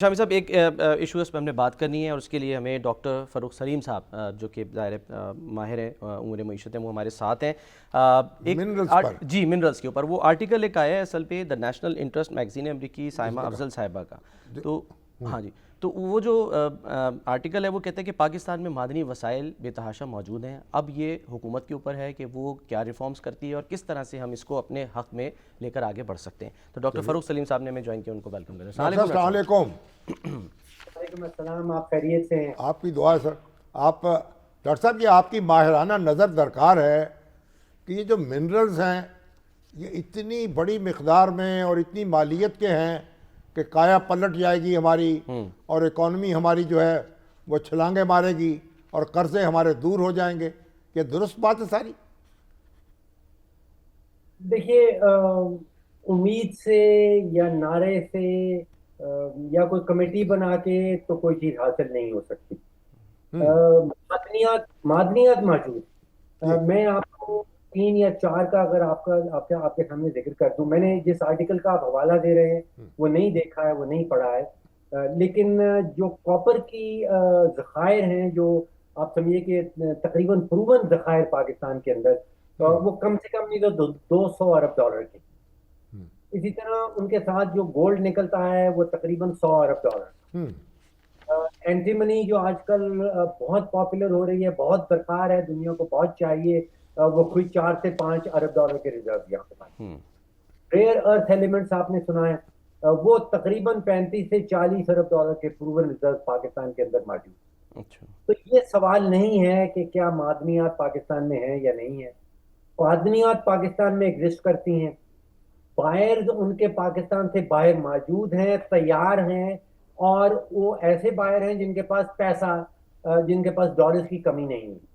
شامی صاحب ایک ایشو اس پہ ہم نے بات کرنی ہے اور اس کے لیے ہمیں ڈاکٹر فروخ سلیم صاحب جو کہ ظاہر ماہر ہیں امور معیشت ہیں وہ ہمارے ساتھ ہیں ایک منرلز پر جی منرلز کے اوپر وہ آرٹیکل ایک آیا ہے اصل پہ دا نیشنل انٹرسٹ میگزین ہے امریکی سائمہ افضل صاحبہ کا تو ہاں جی تو وہ جو آرٹیکل ہے وہ کہتے ہیں کہ پاکستان میں معدنی وسائل بے تحاشا موجود ہیں، اب یہ حکومت کے اوپر ہے کہ وہ کیا ریفارمز کرتی ہے اور کس طرح سے ہم اس کو اپنے حق میں لے کر آگے بڑھ سکتے ہیں۔ تو ڈاکٹر فروخ سلیم صاحب نے ہمیں جوائن کیا، ان کو ویلکم کریں۔ السلام علیکم۔ وعلیکم السلام، آپ خیریت سے ہیں؟ آپ کی دعا ہے سر۔ آپ ڈاکٹر صاحب یہ آپ کی ماہرانہ نظر درکار ہے کہ یہ جو منرلز ہیں یہ اتنی بڑی مقدار میں اور اتنی مالیت کے ہیں کہ کایا پلٹ جائے گی ہماری، اور اکانومی ہماری جو ہے وہ چھلانگیں مارے گی اور قرضے ہمارے دور ہو جائیں گے۔ یہ درست بات ہے ساری؟ دیکھیے، امید سے یا نعرے سے یا کوئی کمیٹی بنا کے تو کوئی چیز حاصل نہیں ہو سکتی۔ معدنیات موجود۔ میں آپ کو 3 یا 4 کا اگر آپ کے سامنے ذکر کر دوں، میں نے جس آرٹیکل کا آپ حوالہ دے رہے ہیں وہ نہیں دیکھا ہے، وہ نہیں پڑھا ہے، لیکن جو کاپر کی ذخائر ہیں، جو آپ سمجھیے کہ تقریباً پروون ذخائر پاکستان کے اندر، وہ کم سے کم نہیں تو $200 ارب کے۔ اسی طرح ان کے ساتھ جو گولڈ نکلتا ہے وہ تقریباً $100 ارب۔ اینٹی منی جو آج کل بہت پاپولر ہو رہی ہے، بہت درکار ہے، دنیا کو بہت چاہیے، وہ کوئی 4 سے 5 ارب ڈالر کے ریزرو یہاں کے پاس۔ ریئر ارتھ ایلیمنٹس آپ نے سنا ہے، وہ تقریباً 35 سے 40 ارب ڈالر کے پروون ریزرو پاکستان کے اندر موجود۔ تو یہ سوال نہیں ہے کہ کیا معدنیات پاکستان میں ہیں یا نہیں ہیں۔ معدنیات پاکستان میں ایگزسٹ کرتی ہیں، بائرز ان کے پاکستان سے باہر موجود ہیں، تیار ہیں، اور وہ ایسے بائر ہیں جن کے پاس پیسہ، جن کے پاس ڈالرز کی کمی نہیں ہے۔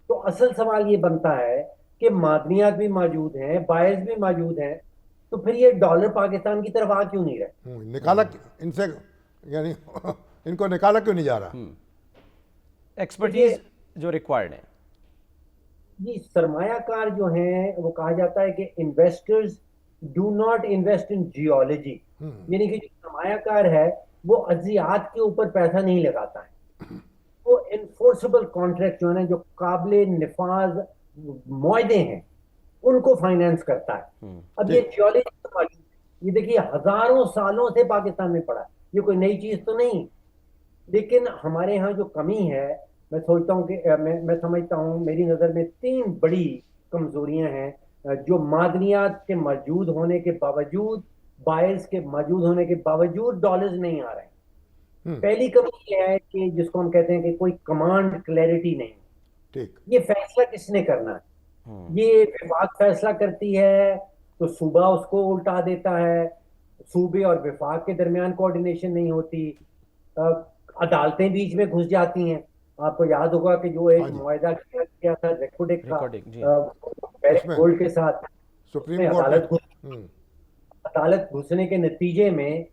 تو اصل سوال یہ بنتا ہے کہ معدنیات بھی موجود ہیں، بائرز بھی موجود ہیں، تو پھر یہ ڈالر پاکستان کی طرف آ کیوں نہیں رہے؟ نکالا ان سے، یعنی ان کو نکالا کیوں نہیں جا رہا؟ ایکسپرٹیز جو ریکوائرڈ ہے جی، سرمایہ کار جو ہیں وہ کہا جاتا ہے کہ investors do not invest in geology, یعنی کہ جو سرمایہ کار ہے وہ ارضیات کے اوپر پیسہ نہیں لگاتا ہے، وہ انفورسبل کانٹریکٹ جو ہے جو قابل نفاذ معاہدے ہیں ان کو فائنینس کرتا ہے۔ اب یہ جیولوجی، یہ دیکھیے ہزاروں سالوں سے پاکستان میں پڑا ہے، یہ کوئی نئی چیز تو نہیں، لیکن ہمارے ہاں جو کمی ہے، میں سوچتا ہوں کہ میں سمجھتا ہوں میری نظر میں 3 بڑی کمزوریاں ہیں جو معدنیات کے موجود ہونے کے باوجود، بائرز کے موجود ہونے کے باوجود ڈالرز نہیں آ رہے ہیں۔ پہلی کمی یہ ہے کہ جس کو ہم کہتے ہیں کہ کوئی کمانڈ کلیئرٹی نہیں۔ یہ فیصلہ کس نے کرنا ہے؟ یہ وفاق فیصلہ کرتی ہے تو صوبہ اس کو الٹا دیتا ہے، صوبے اور وفاق کے درمیان کوارڈینیشن نہیں ہوتی، عدالتیں بیچ میں گھس جاتی ہیں۔ آپ کو یاد ہوگا کہ جو ایک معاہدہ کیا تھا ریکوڈک کا بیرک گولڈ کے ساتھ، سپریم عدالت گھسنے کے نتیجے میں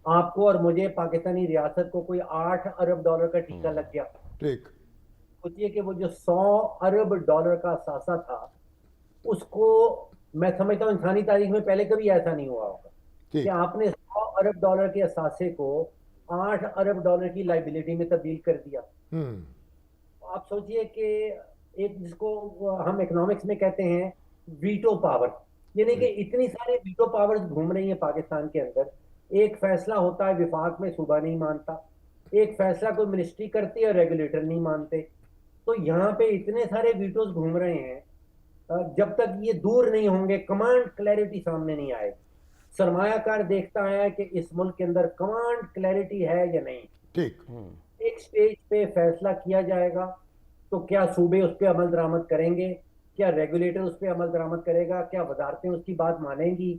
آپ کو اور مجھے پاکستانی ریاست کو کوئی 8 ارب ڈالر کا ٹھیکہ لگ گیا۔ سوچئے کہ وہ جو 100 ارب ڈالر کا اثاثہ تھا، اس کو میں سمجھتا ہوں انسانی تاریخ میں پہلے کبھی ایسا نہیں ہوا ہوگا کہ آپ نے 100 ارب ڈالر کے اثاثے کو 8 ارب ڈالر کی لائبلٹی میں تبدیل کر دیا۔ آپ سوچئے کہ ایک جس کو ہم اکنامکس میں کہتے ہیں ویٹو پاور، یعنی کہ اتنی سارے ویٹو پاورز گھوم رہی ہیں پاکستان کے اندر، ایک فیصلہ ہوتا ہے وفاق میں صوبہ نہیں مانتا، ایک فیصلہ کوئی منسٹری کرتی ہے ریگولیٹر نہیں مانتے، تو یہاں پہ اتنے سارے ویٹوز گھوم رہے ہیں، جب تک یہ دور نہیں ہوں گے کمانڈ کلیئرٹی سامنے نہیں آئے گی۔ سرمایہ کار دیکھتا ہے کہ اس ملک کے اندر کمانڈ کلیئرٹی ہے یا نہیں۔ ایک سٹیج پہ فیصلہ کیا جائے گا تو کیا صوبے اس پہ عمل درآمد کریں گے، کیا ریگولیٹر اس پہ عمل درآمد کرے گا، کیا وزارتیں اس کی بات مانیں گی؟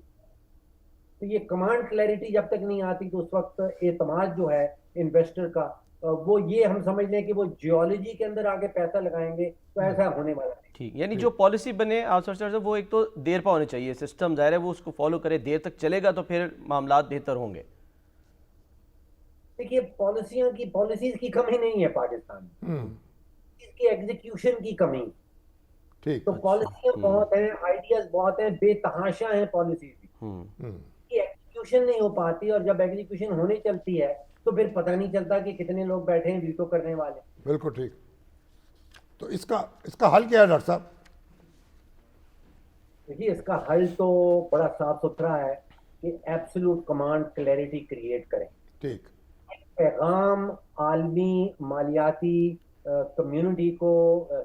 تو یہ کمانڈ کلیئرٹی جب تک نہیں آتی تو اس وقت اعتماد جو ہے انویسٹر کا، وہ یہ ہم سمجھ لیں کہ وہ جیولوجی کے اندر آگے پیسہ لگائیں گے تو ایسا ہونے والا نہیں۔ ٹھیک، یعنی جو پالیسی بنے وہ ایک تو دیر پا ہونے چاہیے، سسٹم ظاہر ہے وہ اس کو فالو کرے، دیر تک چلے گا تو پھر معاملات بہتر ہوں گے۔ دیکھیے پالیسیز کی کمی نہیں ہے پاکستان میں، اس کی ایگزیکیوشن کی کمی۔ تو پالیسیاں بہت ہیں، آئیڈیاز بہت ہیں، بے تحاشا ہیں پالیسیز بھی، ایگزیکیوشن نہیں ہو پاتی، اور جب ایگزیکیوشن ہونے چلتی ہے تو پھر پتہ نہیں چلتا کہ کتنے لوگ بیٹھے ہیں ویٹو کرنے والے. بالکل ٹھیک. تو اس کا حل کیا ہے ڈاکٹر صاحب؟ دیکھیے اس کا حل تو بڑا صاف ستھرا ہے کہ ایبسولوٹ کمانڈ کلیئرٹی کریٹ کریں. ٹھیک. پیغام عالمی مالیاتی کمیونٹی کو،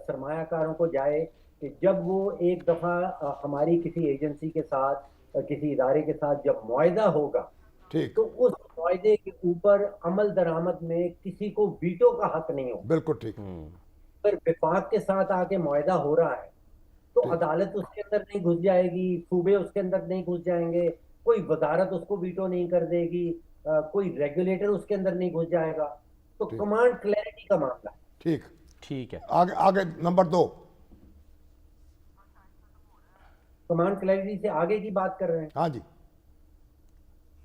سرمایہ کاروں کو جائے کہ جب وہ ایک دفعہ ہماری کسی ایجنسی کے ساتھ، کسی ادارے کے ساتھ جب معاہدہ ہوگا ٹھیک. تو اس معاہدے کے اوپر عمل درآمد میں کسی کو ویٹو کا حق نہیں ہوگا. بالکل ٹھیک. اگر وفاق کے ساتھ آ کے معاہدہ ہو رہا ہے تو عدالت اس کے اندر نہیں گھس جائے گی، صوبے اس کے اندر نہیں گھس جائیں گے، کوئی وزارت اس کو ویٹو نہیں کر دے گی، کوئی ریگولیٹر اس کے اندر نہیں گھس جائے گا. تو کمانڈ کلیئرٹی کا معاملہ ہے. ٹھیک. ٹھیک ہے. آگے نمبر 2. کمانڈ کلیئرٹی سے آگے کی بات کر رہے ہیں. ہاں جی.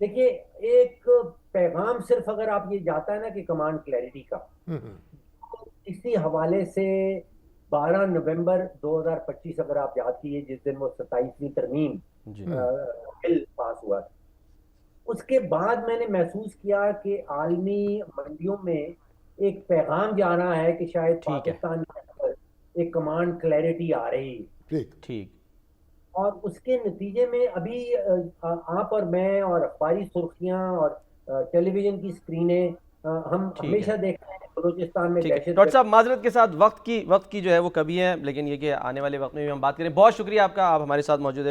دیکھیے ایک پیغام صرف اگر آپ یہ جاتا ہے نا کہ کمانڈ کلیئرٹی کا، اسی حوالے سے 12 نومبر 2025 اگر آپ یاد کیے جس دن وہ 27ویں ترمیم بل پاس ہوا تھا، اس کے بعد میں نے محسوس کیا کہ عالمی منڈیوں میں ایک پیغام جا رہا ہے کہ شاید پاکستان کے اندر ایک کمانڈ کلیئرٹی آ رہی ہے. ٹھیک. ٹھیک. اور اس کے نتیجے میں ابھی آپ اور میں اور اخباری سرخیاں اور ٹیلی ویژن کی اسکرینیں ہم ہمیشہ دیکھتے ہیں بلوچستان میں دہشت. ڈاکٹر صاحب معذرت کے ساتھ وقت کی جو ہے وہ کبھی ہے، لیکن یہ کہ آنے والے وقت میں بھی ہم بات کریں. بہت شکریہ آپ کا، آپ ہمارے ساتھ موجود ہے.